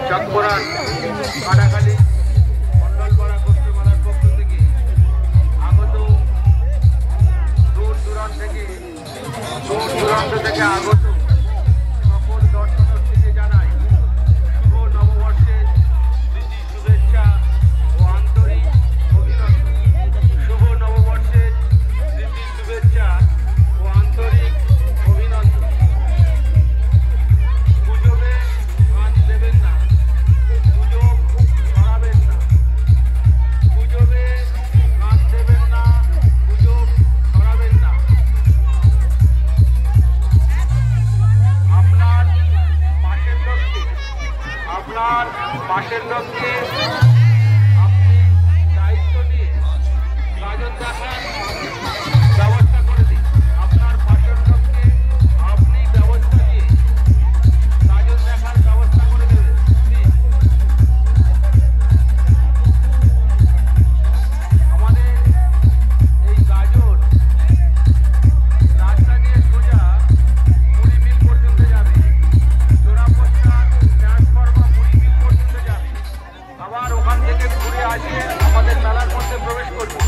চকপুরান কাটাখালী মন্ডলপাড়া গোষ্ঠীমালার পক্ষ থেকে আগত দূর দূরান্ত থেকে আগত সকল দর্শনার্থীকে জানাই শুভ নববর্ষের প্রীতি শুভেচ্ছা ও আন্তরিক অভিনন্দন। শুভ নববর্ষের প্রীতি শুভেচ্ছা ও আন্তরিক অভিনন্দন। গুজবে কান দেবেন না, গুজব ছড়াবেন না, গুজবে কান দেবেন না, গুজব ছড়াবেন না। আপনার পাশের লোককে আপনি দায়িত্ব নিয়ে গাজন দেখার ব্যবস্থা করে দিন। আপনার পাশের লোককে আপনি ব্যবস্থা দিয়ে গাজন দেখার ব্যবস্থা করে দেবেন। আমাদের এই গাজন রাস্তা দিয়ে সোজা মুড়ি মিল পর্যন্ত যাবে, জোড়াপোস্তা ট্রান্সফরমা মুড়ি মিল পর্যন্ত যাবে, আবার ওখান থেকে ঘুরে আসে আমাদের মেলার মধ্যে প্রবেশ করবে।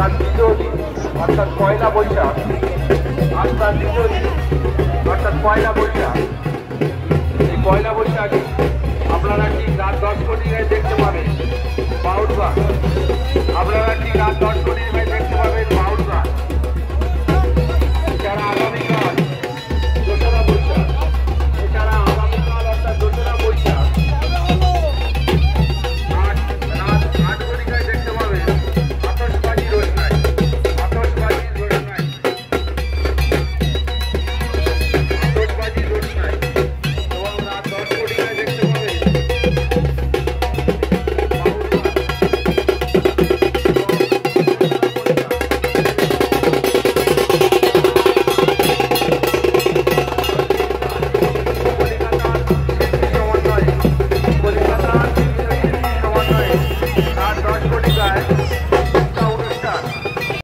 তার দ্বিতীয় দিন অর্থাৎ পয়লা বৈশাখ, আজ তার দ্বিতীয় দিন অর্থাৎ পয়লা বৈশাখ। এই পয়লা বৈশাখে আপনারা ঠিক রাত 10 কোটি দেখতে পাবেন বাউলবা। আপনারা ঠিক রাত 10 কোটি